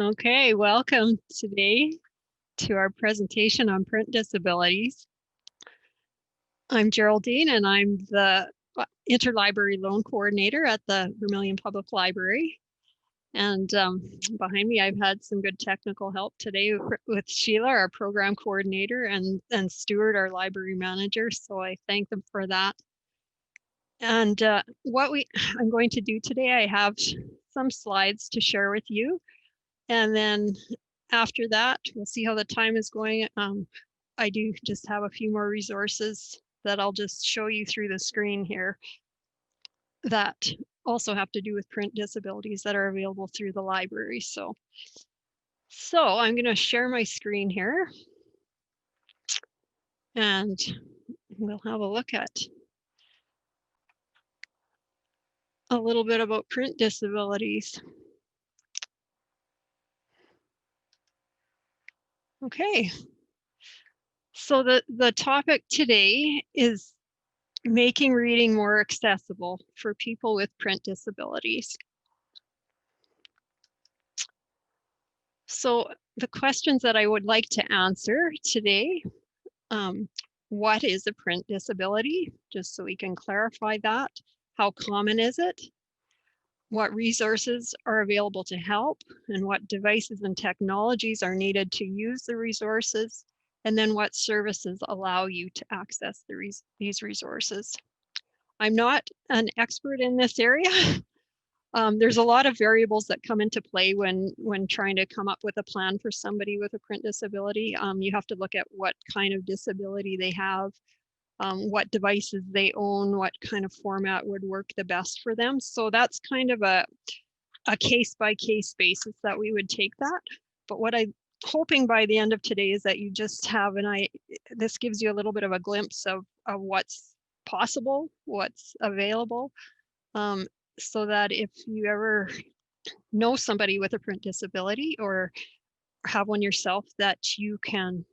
Okay, welcome today to our presentation on print disabilities. I'm Geraldine and I'm the Interlibrary Loan Coordinator at the Vermilion Public Library. And behind me, I've had some good technical help today with Sheila, our Program Coordinator, and Stuart, our Library Manager. So I thank them for that. And I'm going to do today, I have some slides to share with you. And then after that, we'll see how the time is going. I do just have a few more resources that I'll just show you through the screen here that also have to do with print disabilities that are available through the library. So I'm going to share my screen here and we'll have a look at a little bit about print disabilities. Okay, so the topic today is making reading more accessible for people with print disabilities. So the questions that I would like to answer today, what is a print disability? Just so we can clarify that. How common is it? What resources are available to help? And what devices and technologies are needed to use the resources? And then what services allow you to access these resources? I'm not an expert in this area. There's a lot of variables that come into play when trying to come up with a plan for somebody with a print disability. You have to look at what kind of disability they have, what devices they own, what kind of format would work the best for them. So that's kind of a case-by-case basis that we would take that. But what I'm hoping by the end of today is that you just have this gives you a little bit of a glimpse of what's possible, what's available. So that if you ever know somebody with a print disability or have one yourself, that you can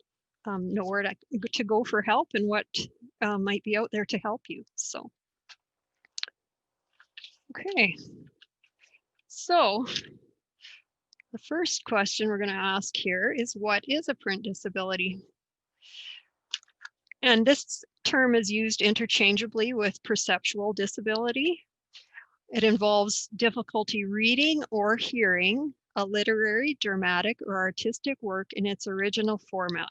know where to go for help and what might be out there to help you. So, okay. So the first question we're going to ask here is, what is a print disability? And this term is used interchangeably with perceptual disability. It involves difficulty reading or hearing a literary, dramatic, or artistic work in its original format.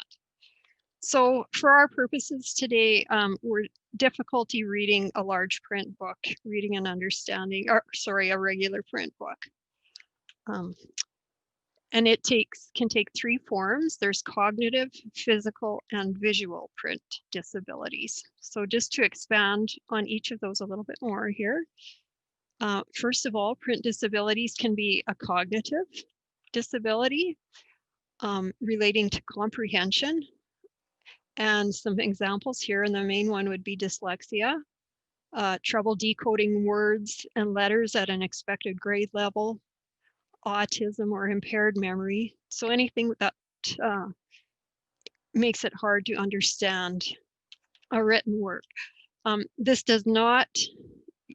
So for our purposes today, we're difficulty reading a large print book, reading and understanding, or sorry, a regular print book. And it can take three forms. There's cognitive, physical, and visual print disabilities. So just to expand on each of those a little bit more here. First of all, print disabilities can be a cognitive disability relating to comprehension. And some examples here, and the main one would be dyslexia, trouble decoding words and letters at an expected grade level, autism or impaired memory. So anything that makes it hard to understand a written work. This does not,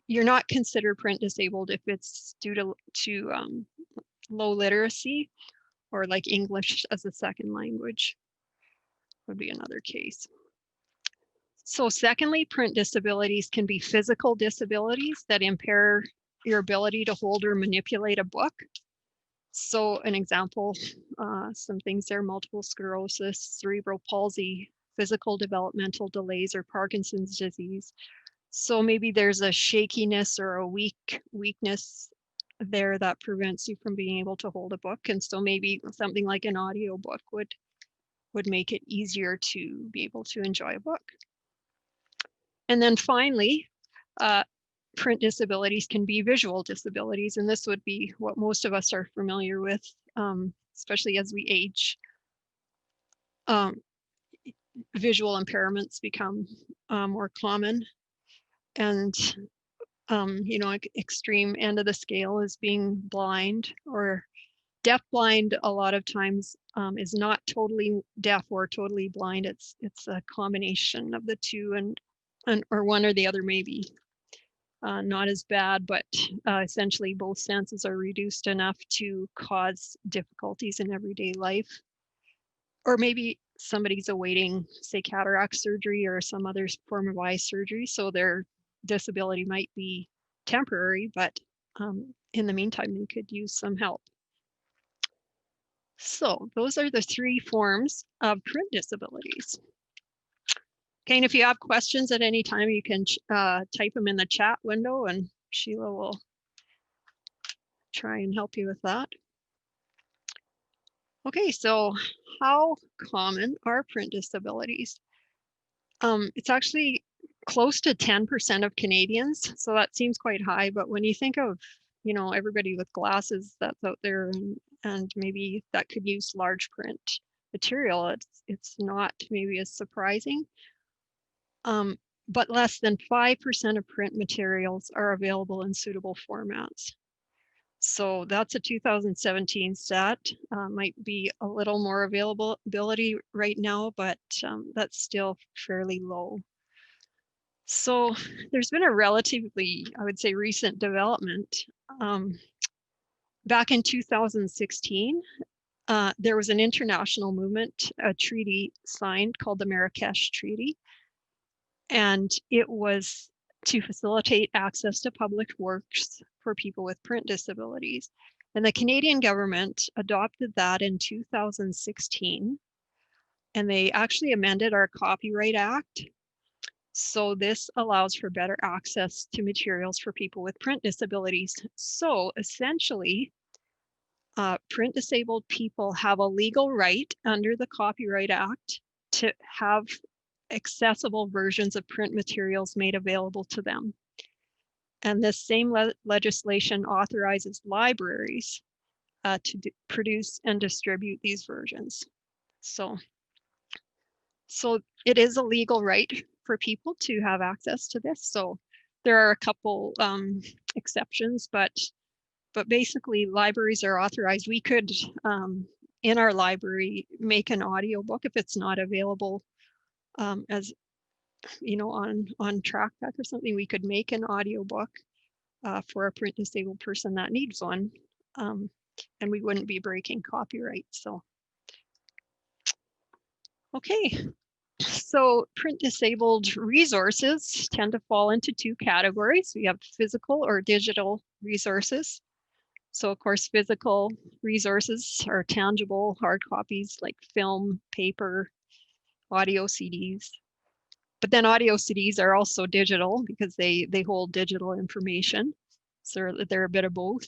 you're not considered print disabled if it's due to low literacy or like English as a second language would be another case. So secondly, print disabilities can be physical disabilities that impair your ability to hold or manipulate a book. So an example, some things there, multiple sclerosis, cerebral palsy, physical developmental delays, or Parkinson's disease. So maybe there's a shakiness or a weakness there that prevents you from being able to hold a book. And so maybe something like an audiobook would make it easier to be able to enjoy a book. And then finally, print disabilities can be visual disabilities, and this would be what most of us are familiar with, especially as we age. Visual impairments become more common, and extreme end of the scale is being blind or deaf-blind. A lot of times is not totally deaf or totally blind. It's a combination of the two, and or one or the other maybe. not as bad, but essentially both senses are reduced enough to cause difficulties in everyday life. Or maybe somebody's awaiting, say, cataract surgery or some other form of eye surgery, so their disability might be temporary, but in the meantime, they could use some help. So those are the 3 forms of print disabilities. Okay, and if you have questions at any time, you can type them in the chat window and Sheila will try and help you with that. Okay, so how common are print disabilities? It's actually close to 10% of Canadians, so that seems quite high, but when you think of, you know, everybody with glasses that's out there and maybe that could use large print material, it's not maybe as surprising. But less than 5% of print materials are available in suitable formats. So that's a 2017 stat. Might be a little more availability right now, but that's still fairly low. So there's been a relatively, I would say, recent development. Back in 2016, there was an international movement, a treaty signed called the Marrakesh Treaty. And it was to facilitate access to public works for people with print disabilities. And the Canadian government adopted that in 2016. And they actually amended our Copyright Act. So this allows for better access to materials for people with print disabilities. So essentially, print disabled people have a legal right under the Copyright Act to have accessible versions of print materials made available to them. And this same legislation authorizes libraries to produce and distribute these versions. So it is a legal right for people to have access to this. So there are a couple exceptions, but basically libraries are authorized. We could, in our library, make an audiobook if it's not available as, you know, on TrackPack or something. We could make an audiobook for a print disabled person that needs one, and we wouldn't be breaking copyright. So, okay. So print disabled resources tend to fall into 2 categories. We have physical or digital resources. So of course, physical resources are tangible hard copies like film, paper, audio CDs. But then audio CDs are also digital because they hold digital information. So they're a bit of both.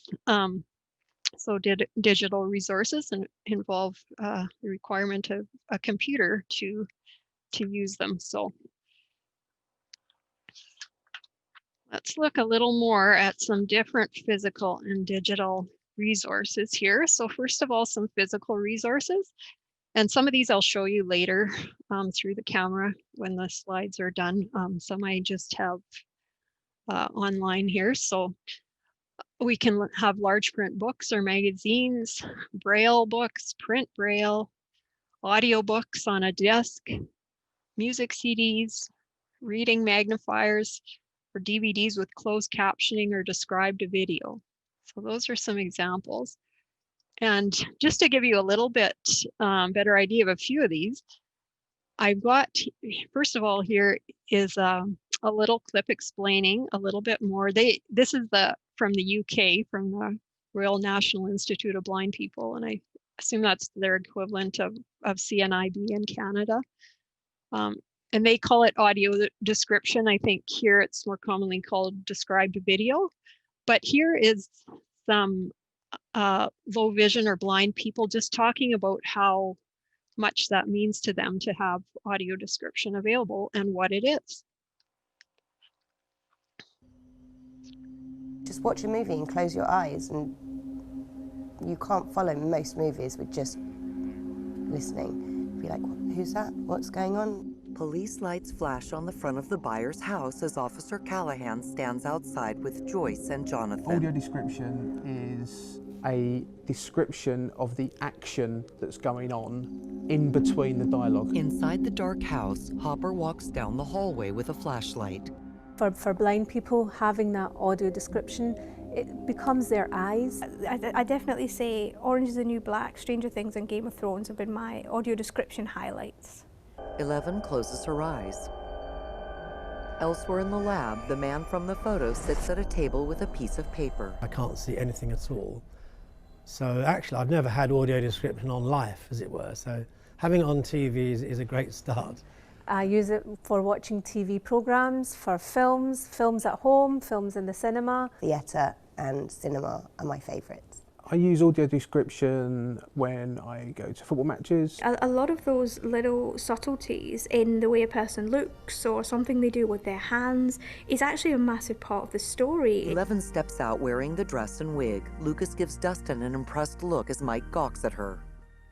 So digital resources involve the requirement of a computer to use them. So let's look a little more at some different physical and digital resources here. So first of all, some physical resources. And some of these I'll show you later through the camera when the slides are done. Some I just have online here. So we can have large print books or magazines, Braille books, print Braille, audiobooks on a disc, music CDs, reading magnifiers, or DVDs with closed captioning or described video. So those are some examples. And just to give you a little bit better idea of a few of these, I've got, first of all, here is a little clip explaining a little bit more. This is from the UK, from the Royal National Institute of Blind People, and I assume that's their equivalent of CNIB in Canada. And they call it audio description. I think here it's more commonly called described video. But here is some low vision or blind people just talking about how much that means to them to have audio description available and what it is. Just watch a movie and close your eyes, and you can't follow most movies with just listening. Be like, who's that? What's going on? Police lights flash on the front of the buyer's house as Officer Callahan stands outside with Joyce and Jonathan. Audio description is a description of the action that's going on in between the dialogue. Inside the dark house, Hopper walks down the hallway with a flashlight. For blind people, having that audio description, it becomes their eyes. I definitely say Orange is the New Black, Stranger Things and Game of Thrones have been my audio description highlights. 11 closes her eyes. Elsewhere in the lab, the man from the photo sits at a table with a piece of paper. I can't see anything at all. So actually, I've never had audio description on life, as it were. So having it on TV is a great start. I use it for watching TV programmes, for films at home, films in the cinema. Theatre and cinema are my favourites. I use audio description when I go to football matches. A lot of those little subtleties in the way a person looks or something they do with their hands is actually a massive part of the story. 11 steps out wearing the dress and wig. Lucas gives Dustin an impressed look as Mike gawks at her.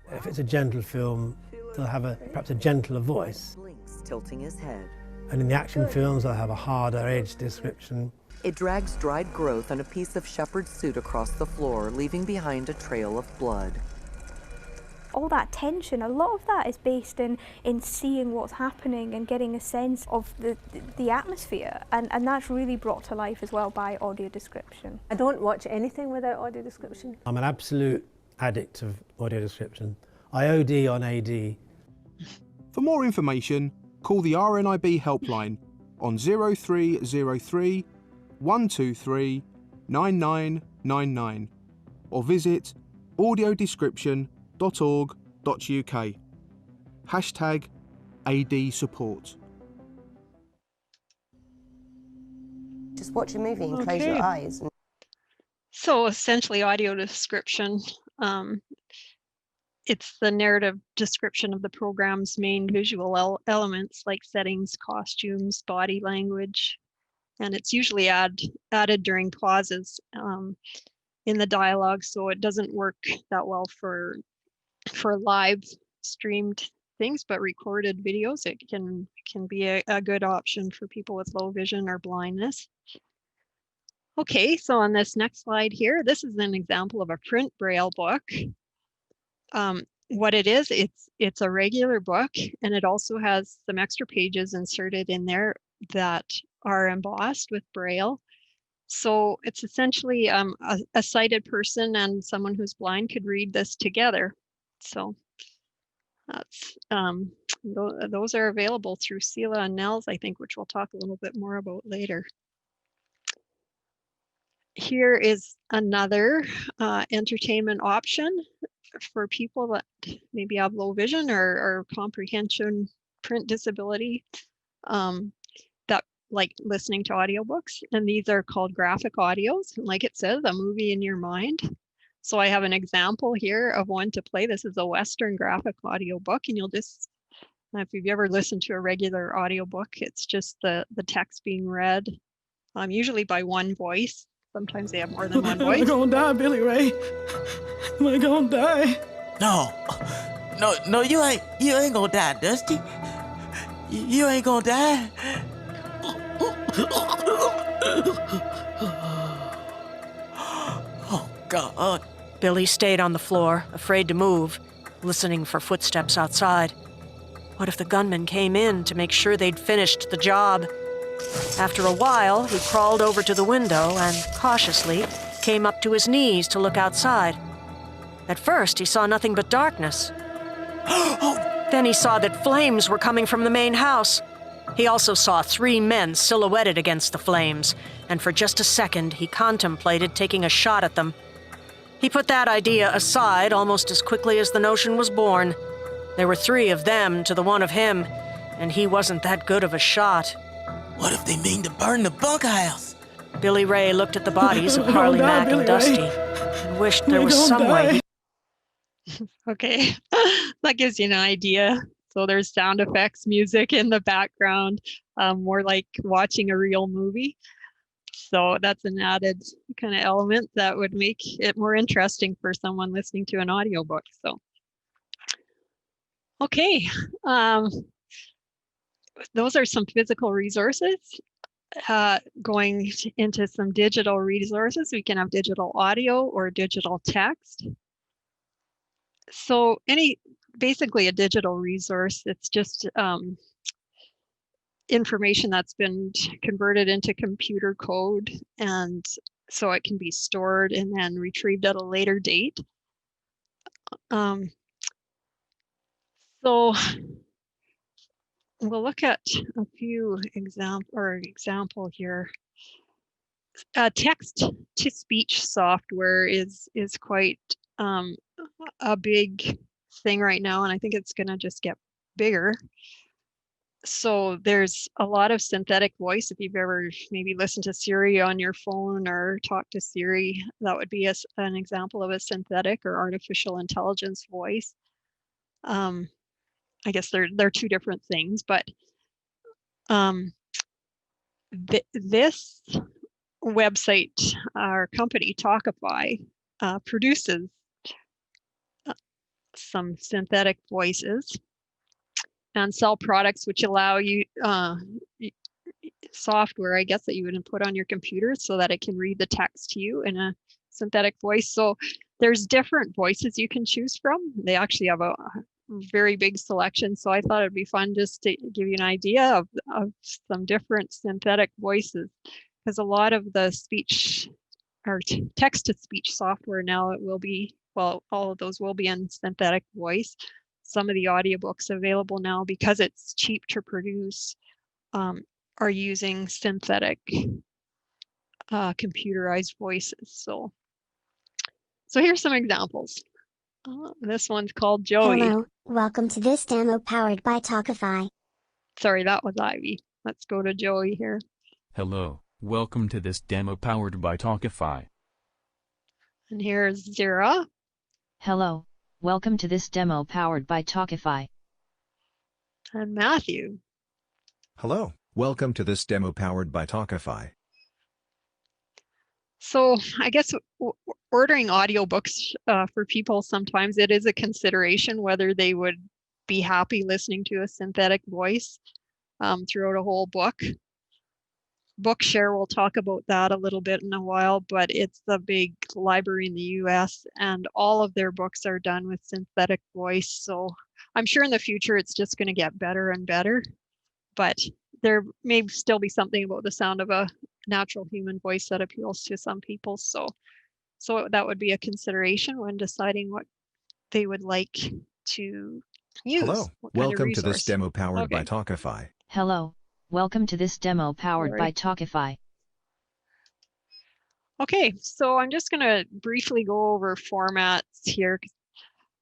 If it's a gentle film, they'll have perhaps a gentler voice. Blinks, tilting his head. And in the action films, they'll have a harder edge description. It drags dried growth and a piece of shepherd's suit across the floor, leaving behind a trail of blood. All that tension, a lot of that is based in seeing what's happening and getting a sense of the atmosphere, and that's really brought to life as well by audio description. I don't watch anything without audio description. I'm an absolute addict of audio description. I OD on AD. For more information, call the RNIB helpline on 0303 123 9999 or visit audiodescription.org.uk. Hashtag AD support. Just watch a movie and close your Okay. eyes. So essentially audio description, it's the narrative description of the program's main visual elements like settings, costumes, body language, and it's usually added during pauses in the dialogue, so it doesn't work that well for live streamed things, but recorded videos, it can be a good option for people with low vision or blindness. Okay, so on this next slide here, this is an example of a print Braille book. What it is, it's a regular book, and it also has some extra pages inserted in there that are embossed with Braille. So it's essentially a sighted person and someone who's blind could read this together. So that's those are available through Sela and Nels, I think, which we'll talk a little bit more about later. Here is another entertainment option for people that maybe have low vision or comprehension print disability, that like listening to audiobooks. And these are called graphic audios. Like it says, a movie in your mind. So I have an example here of one to play. This is a Western graphic audiobook, and you'll just, if you've ever listened to a regular audiobook, it's just the text being read, usually by one voice. Sometimes they have more than one voice. Am I gonna die, Billy Ray? Am I gonna die? No, you ain't gonna die, Dusty. You ain't gonna die. Oh, God. Billy stayed on the floor, afraid to move, listening for footsteps outside. What if the gunman came in to make sure they'd finished the job? After a while, he crawled over to the window and, cautiously, came up to his knees to look outside. At first, he saw nothing but darkness. Then he saw that flames were coming from the main house. He also saw 3 men silhouetted against the flames, and for just a second, he contemplated taking a shot at them. He put that idea aside almost as quickly as the notion was born. There were 3 of them to the 1 of him, and he wasn't that good of a shot. What if they mean to burn the bunkhouse? Billy Ray looked at the bodies of Harley, Mac, and Dusty and wished there was some way. Okay, that gives you an idea. So there's sound effects, music in the background, more like watching a real movie. So that's an added kind of element that would make it more interesting for someone listening to an audiobook. So, okay. Those are some physical resources. Going into some digital resources, we can have digital audio or digital text. So basically a digital resource, it's just, information that's been converted into computer code, and so it can be stored and then retrieved at a later date. So we'll look at a few example here. Text-to-speech software is quite a big thing right now, and I think it's going to just get bigger. So there's a lot of synthetic voice. If you've ever maybe listened to Siri on your phone or talked to Siri, that would be an example of a synthetic or artificial intelligence voice. I guess they're two different things, but this website, our company Talkify, produces some synthetic voices and sell products which allow you software, I guess, that you would put on your computer so that it can read the text to you in a synthetic voice. So there's different voices you can choose from. They actually have a very big selection. So I thought it'd be fun just to give you an idea of some different synthetic voices, because a lot of the speech or text-to-speech software now, it will be, well, all of those will be in synthetic voice. Some of the audiobooks available now, because it's cheap to produce, are using synthetic computerized voices. So here's some examples. This one's called Joey. Hello, welcome to this demo powered by Talkify. Sorry, that was Ivy. Let's go to Joey here. Hello, welcome to this demo powered by Talkify. And here's Zira. Hello, welcome to this demo powered by Talkify. And Matthew. Hello, welcome to this demo powered by Talkify. So I guess ordering audiobooks for people, sometimes it is a consideration whether they would be happy listening to a synthetic voice throughout a whole book. Bookshare, we'll talk about that a little bit in a while, but it's the big library in the US, and all of their books are done with synthetic voice. So I'm sure in the future it's just going to get better and better, but there may still be something about the sound of a natural human voice that appeals to some people. So that would be a consideration when deciding what they would like to use. Hello, welcome to this demo powered by Talkify. Hello, welcome to this demo powered by Talkify. Okay, so I'm just going to briefly go over formats here.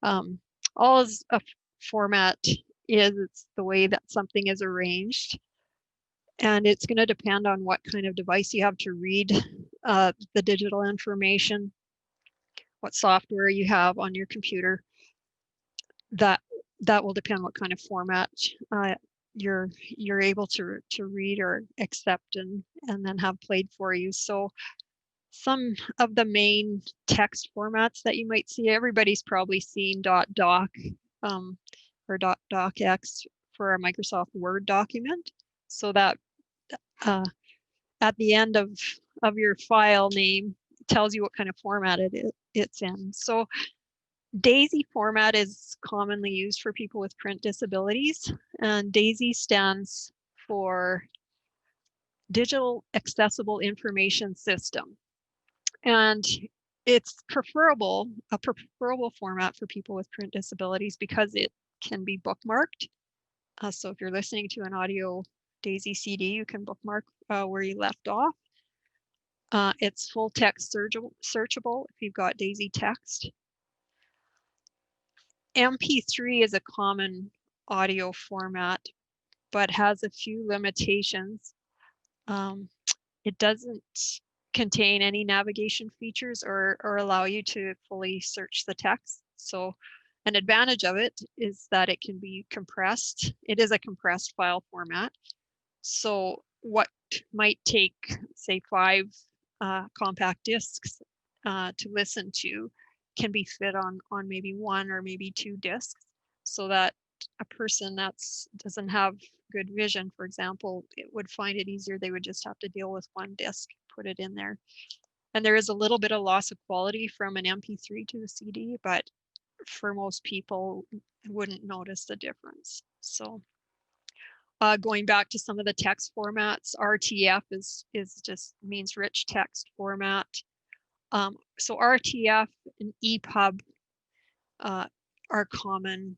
All a format is, it's the way that something is arranged. And it's going to depend on what kind of device you have to read the digital information, what software you have on your computer. That will depend what kind of format you're able to read or accept and then have played for you. So some of the main text formats that you might see, everybody's probably seen .doc or .docx for a Microsoft Word document. So that at the end of your file name tells you what kind of format it's in. So DAISY format is commonly used for people with print disabilities, and DAISY stands for Digital Accessible Information System. And it's a preferable format for people with print disabilities because it can be bookmarked. So if you're listening to an audio DAISY CD, you can bookmark where you left off. It's full text searchable if you've got DAISY text. MP3 is a common audio format, but has a few limitations. It doesn't contain any navigation features or allow you to fully search the text. So an advantage of it is that it can be compressed. It is a compressed file format. So what might take, say, 5 compact discs to listen to can be fit on maybe 1 or maybe 2 discs, so that a person that doesn't have good vision, for example, it would find it easier. They would just have to deal with 1 disc, put it in there. And there is a little bit of loss of quality from an MP3 to a CD, but for most people wouldn't notice the difference. So Going back to some of the text formats, RTF is just means rich text format. So RTF and EPUB are common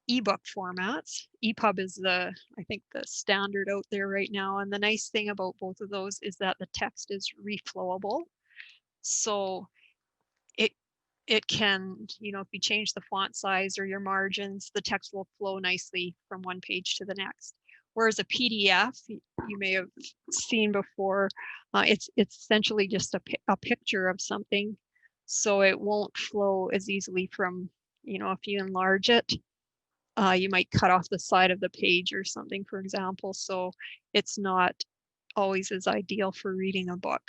ebook formats. EPUB is I think the standard out there right now. And the nice thing about both of those is that the text is reflowable. So it can, if you change the font size or your margins, the text will flow nicely from one page to the next. Whereas a PDF, you may have seen before, it's essentially just a picture of something. So it won't flow as easily from, if you enlarge it, you might cut off the side of the page or something, for example. So it's not always as ideal for reading a book.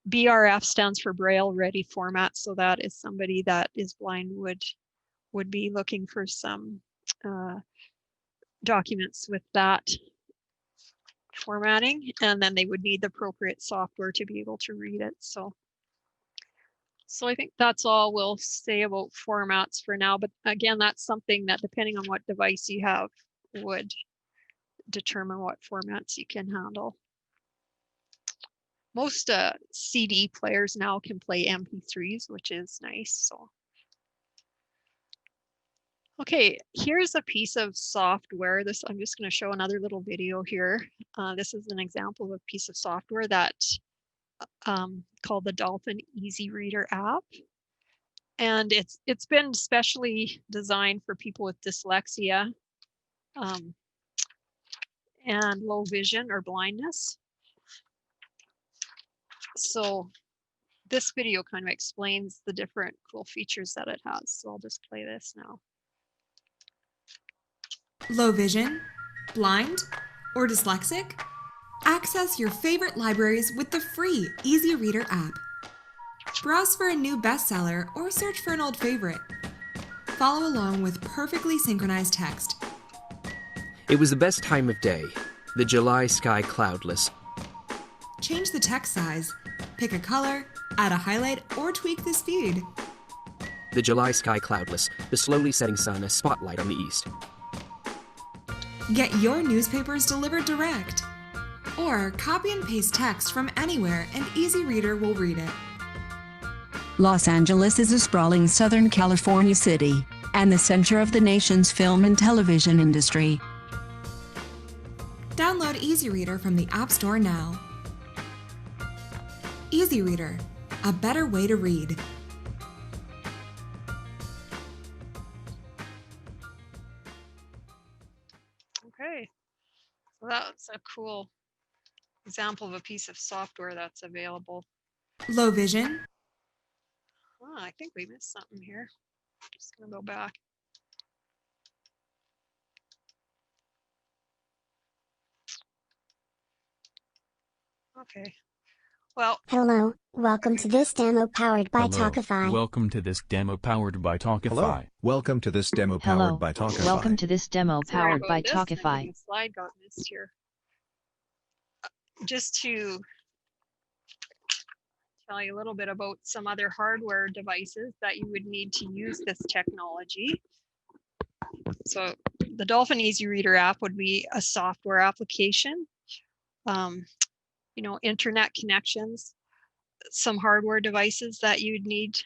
BRF stands for Braille Ready Format, so that is somebody that is blind would be looking for some documents with that formatting, and then they would need the appropriate software to be able to read it. So I think that's all we'll say about formats for now, but again, that's something that, depending on what device you have, would determine what formats you can handle. Most CD players now can play MP3s, which is nice. So, okay, here's a piece of software. I'm just going to show another little video here. This is an example of a piece of software that called the Dolphin Easy Reader app, and it's been specially designed for people with dyslexia and low vision or blindness. So this video kind of explains the different cool features that it has. So I'll just play this now. Low vision, blind, or dyslexic? Access your favorite libraries with the free Easy Reader app. Browse for a new bestseller or search for an old favorite. Follow along with perfectly synchronized text. It was the best time of day. The July sky cloudless. Change the text size, pick a color, add a highlight, or tweak the speed. The July sky cloudless. The slowly setting sun a spotlight on the east. Get your newspapers delivered direct. Or copy and paste text from anywhere and Easy Reader will read it. Los Angeles is a sprawling Southern California city and the center of the nation's film and television industry. Download Easy Reader from the App Store now. Easy Reader, a better way to read. Okay, so that's a cool example of a piece of software that's available. Low vision. Oh, I think we missed something here. Just gonna go back. Okay. Well, hello, welcome to this demo powered by Hello, Talkify. welcome to this demo powered by Talkify. Hello, welcome to this demo powered by Talkify. Welcome to this demo sorry powered by about this. Talkify. The slide got missed here. Just to tell you a little bit about some other hardware devices that you would need to use this technology. So the Dolphin Easy Reader app would be a software application. Internet connections. Some hardware devices that you'd need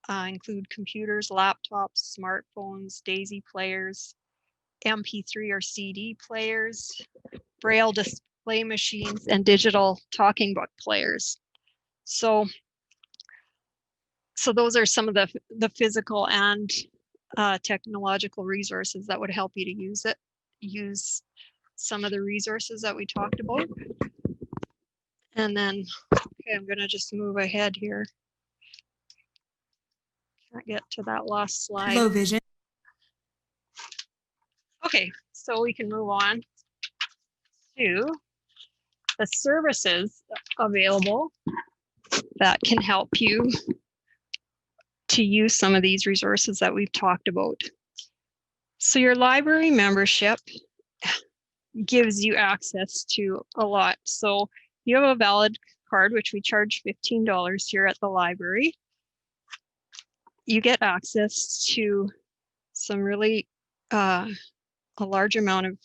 include computers, laptops, smartphones, daisy players, MP3 or CD players, Braille display machines, and digital talking book players. So those are some of the physical and technological resources that would help you to use some of the resources that we talked about. And then, okay, I'm going to just move ahead here. Can't get to that last slide. Low vision. Okay, so we can move on to the services available that can help you to use some of these resources that we've talked about. So your library membership gives you access to a lot. So you have a valid card, which we charge $15 here at the library. You get access to some really a large amount of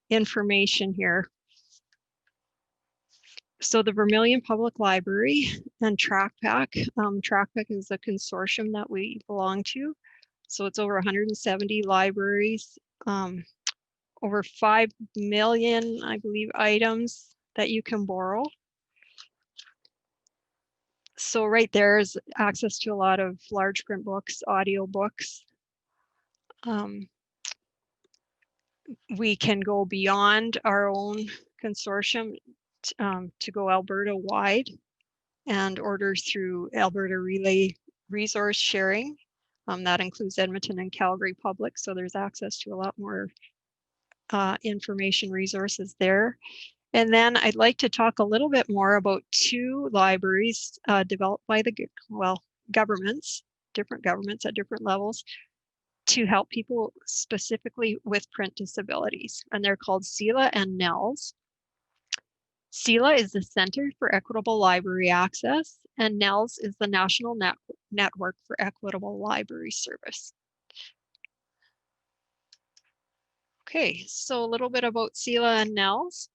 information here. So the Vermilion Public Library and TrackPack. TrackPack is a consortium that we belong to. So it's over 170 libraries, over 5 million, I believe, items that you can borrow. So right there is access to a lot of large print books, audiobooks. We can go beyond our own consortium to go Alberta wide and order through Alberta Relay resource sharing. That includes Edmonton and Calgary Public, so there's access to a lot more information resources there. And then I'd like to talk a little bit more about 2 libraries developed by the governments, different governments at different levels, to help people specifically with print disabilities. And they're called CELA and NELS. CELA is the Center for Equitable Library Access, and NELS is the National Network for Equitable Library Service. Okay, so a little bit about CELA and NELS.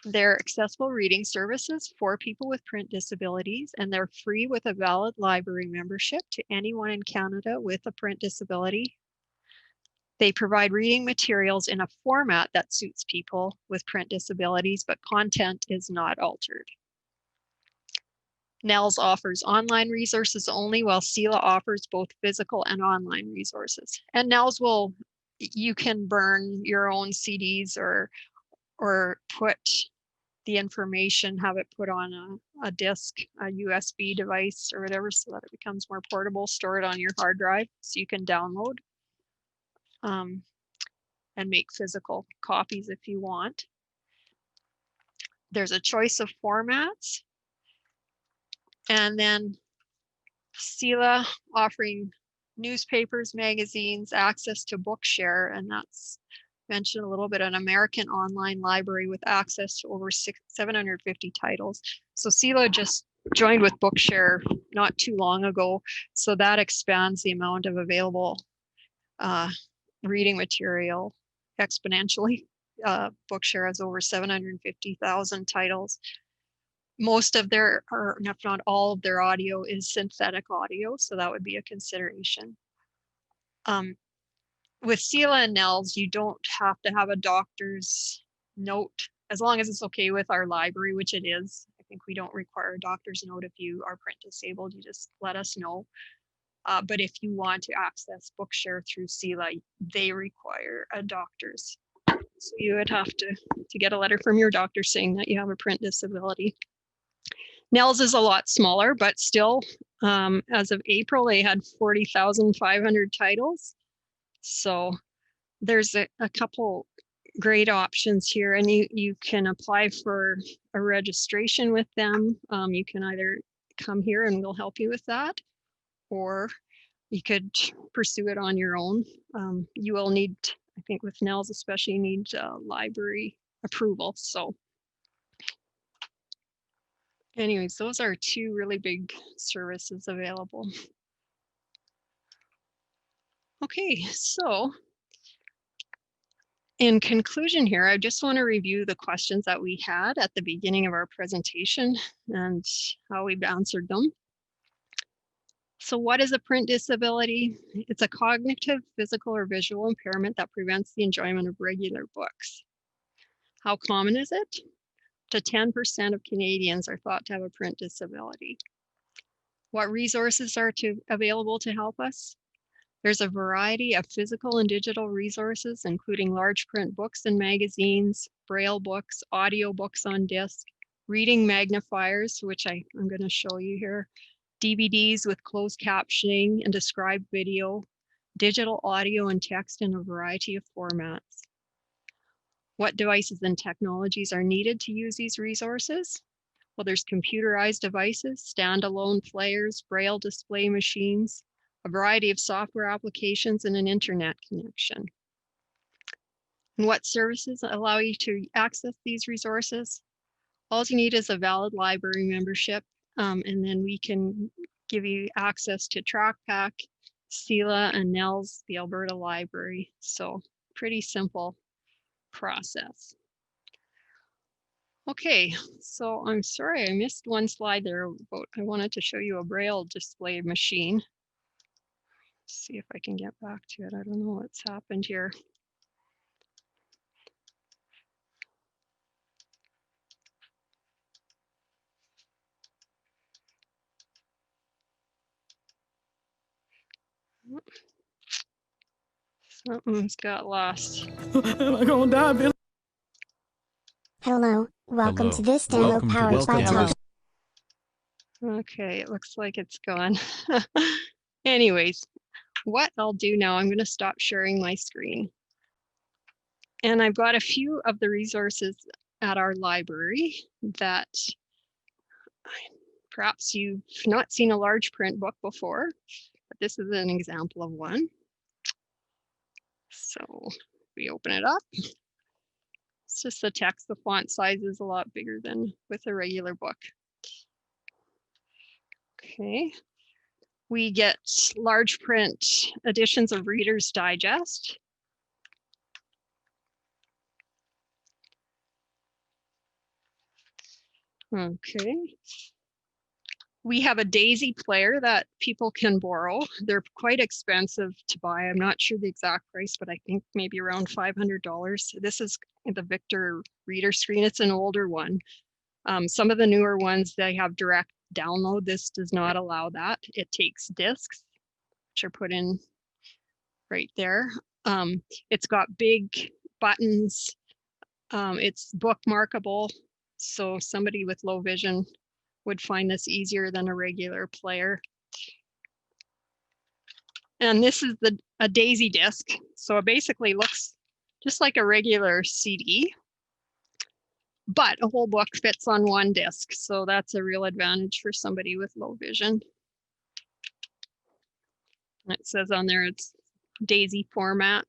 They're accessible reading services for people with print disabilities, and they're free with a valid library membership to anyone in Canada with a print disability. They provide reading materials in a format that suits people with print disabilities, but content is not altered. NELS offers online resources only, while CELA offers both physical and online resources. And NELS you can burn your own CDs or put the information, have it put on a disk, a USB device or whatever, so that it becomes more portable, store it on your hard drive so you can download and make physical copies if you want. There's a choice of formats. And then CELA offering newspapers, magazines, access to Bookshare, and that's mentioned a little bit, an American online library with access to over 750 titles. So CELA just joined with Bookshare not too long ago, so that expands the amount of available reading material exponentially. Bookshare has over 750,000 titles. Most of their, or if not all of their audio is synthetic audio, so that would be a consideration. With CELA and NELS, you don't have to have a doctor's note, as long as it's okay with our library, which it is. I think we don't require a doctor's note if you are print disabled, you just let us know. But if you want to access Bookshare through CELA, they require a doctor's. So you would have to get a letter from your doctor saying that you have a print disability. NELS is a lot smaller, but still, as of April, they had 40,500 titles. So there's a couple great options here, and you can apply for a registration with them. You can either come here and we'll help you with that, or you could pursue it on your own. You will need, I think with NELS especially, you need library approval. So anyways, those are 2 really big services available. Okay, so in conclusion here, I just want to review the questions that we had at the beginning of our presentation and how we've answered them. So what is a print disability? It's a cognitive, physical, or visual impairment that prevents the enjoyment of regular books. How common is it? Up to 10% of Canadians are thought to have a print disability. What resources are available to help us? There's a variety of physical and digital resources, including large print books and magazines, Braille books, audio books on disc, reading magnifiers, which I'm going to show you here, DVDs with closed captioning and described video, digital audio and text in a variety of formats. What devices and technologies are needed to use these resources? Well, there's computerized devices, standalone players, Braille display machines, a variety of software applications, and an internet connection. And what services allow you to access these resources? All you need is a valid library membership, and then we can give you access to TrackPack Sela and Nels, the Alberta Library. So pretty simple process. Okay, so I'm sorry I missed one slide there about I wanted to show you a Braille display machine. See if I can get back to it. I don't know what's happened here. Something's got lost. Am I gonna die, Billy? Hello, welcome to this demo Welcome to powered this by demo. Talk. Okay, it looks like it's gone. Anyways, what I'll do now, I'm going to stop sharing my screen. And I've got a few of the resources at our library that perhaps you've not seen a large print book before, but this is an example of one. So we open it up. It's just the text, the font size is a lot bigger than with a regular book. Okay. We get large print editions of Reader's Digest. Okay. We have a Daisy player that people can borrow. They're quite expensive to buy. I'm not sure the exact price, but I think maybe around $500. This is the Victor reader screen. It's an older one. Some of the newer ones, they have direct download. This does not allow that. It takes discs, which are put in right there. It's got big buttons. It's bookmarkable. So somebody with low vision would find this easier than a regular player. And this is a Daisy disc. So it basically looks just like a regular CD, but a whole book fits on one disc. So that's a real advantage for somebody with low vision. And it says on there it's Daisy format.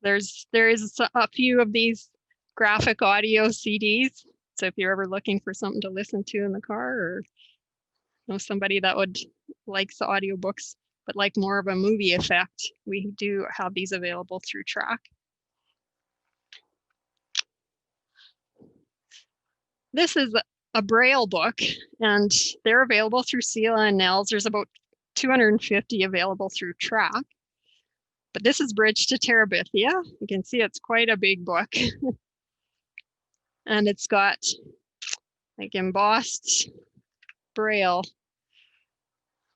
There is a few of these graphic audio CDs. So if you're ever looking for something to listen to in the car, or know somebody that would likes the audiobooks, but like more of a movie effect, we do have these available through Track. This is a Braille book, and they're available through Sela and Nels. There's about 250 available through Track. But this is Bridge to Terabithia. You can see it's quite a big book. And it's got like embossed Braille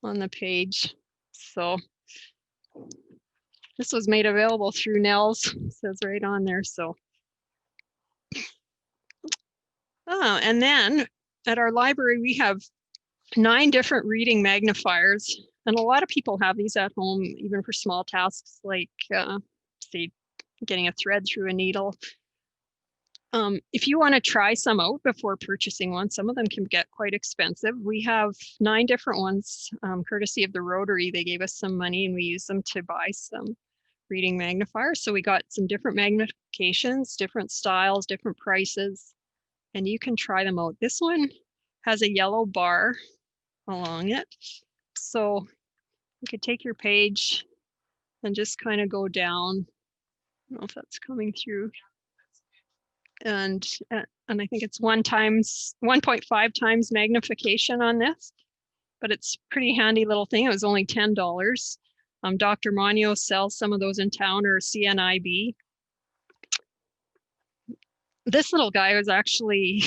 on the page. So this was made available through Nels, it says right on there. So, and then at our library, we have 9 different reading magnifiers. And a lot of people have these at home, even for small tasks like, say, getting a thread through a needle. If you want to try some out before purchasing one, some of them can get quite expensive. We have 9 different ones, courtesy of the Rotary. They gave us some money and we used them to buy some reading magnifiers. So we got some different magnifications, different styles, different prices, and you can try them out. This one has a yellow bar along it. So you could take your page and just kind of go down. I don't know if that's coming through. And I think it's 1.5 times magnification on this, but it's pretty handy little thing. It was only $10. Dr. Monio sells some of those in town, or CNIB. This little guy was actually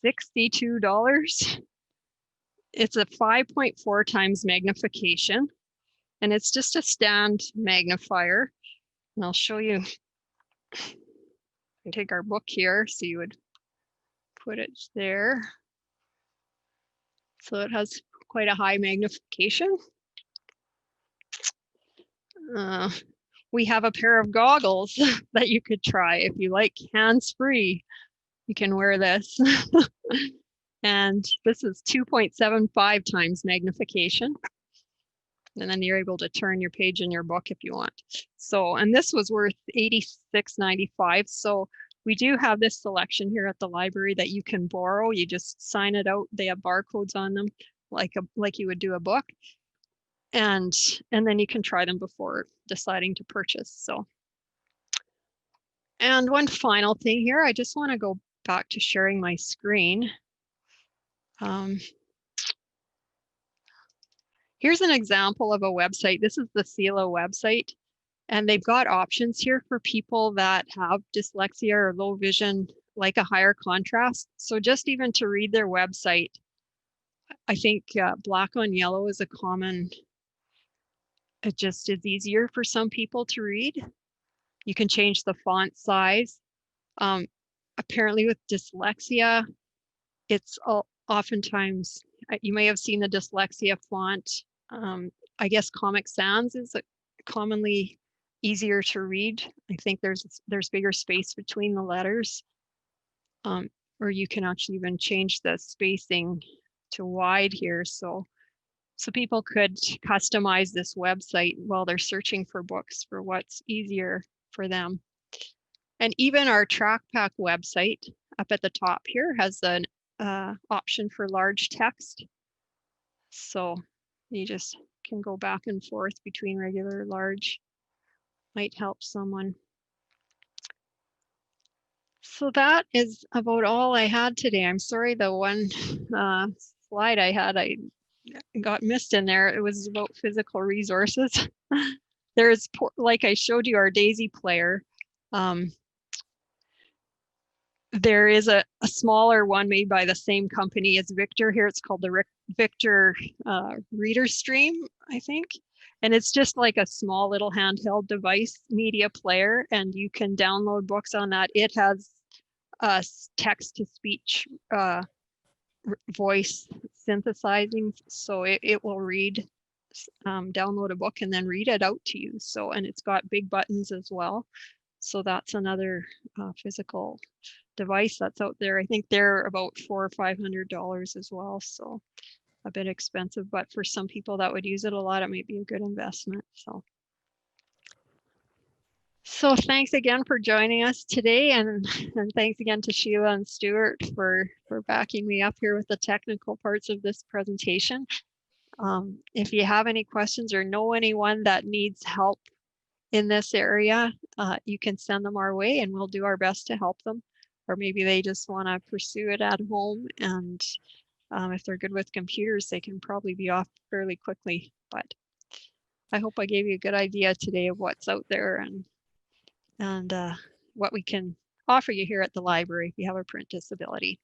$62. It's a 5.4 times magnification, and it's just a stand magnifier. And I'll show you. Take our book here, so you would put it there. So it has quite a high magnification. We have a pair of goggles that you could try if you like hands-free. You can wear this. And this is 2.75 times magnification. And then you're able to turn your page in your book if you want. So, and this was worth $86.95. So We do have this selection here at the library that you can borrow. You just sign it out. They have barcodes on them, like you would do a book, and then you can try them before deciding to purchase. So, and one final thing here, I just want to go back to sharing my screen. Here's an example of a website. This is the CELA website, and they've got options here for people that have dyslexia or low vision, like a higher contrast. So just even to read their website, I think black on yellow is a common, it just is easier for some people to read. You can change the font size. Apparently with dyslexia, it's oftentimes, you may have seen the dyslexia font. I guess Comic Sans is commonly easier to read. I think there's bigger space between the letters, or you can actually even change the spacing to wide here. So people could customize this website while they're searching for books for what's easier for them. And even our TrackPack website up at the top here has an option for large text. So you just can go back and forth between regular, large, might help someone. So that is about all I had today. I'm sorry, the one slide I had, I got missed in there. It was about physical resources. There's, like I showed you, our Daisy player. There is a smaller one made by the same company as Victor here. It's called the Victor Reader Stream, I think. And it's just like a small little handheld device media player, and you can download books on that. It has text-to-speech voice synthesizing, so it will read, download a book and then read it out to you. So, and it's got big buttons as well. So that's another physical device that's out there. I think they're about $400 or $500 as well. So a bit expensive, but for some people that would use it a lot, it might be a good investment. So thanks again for joining us today, and thanks again to Sheila and Stuart for backing me up here with the technical parts of this presentation. If you have any questions or know anyone that needs help in this area, you can send them our way and we'll do our best to help them. Or maybe they just want to pursue it at home, and if they're good with computers, they can probably be off fairly quickly. But I hope I gave you a good idea today of what's out there and what we can offer you here at the library if you have a print disability.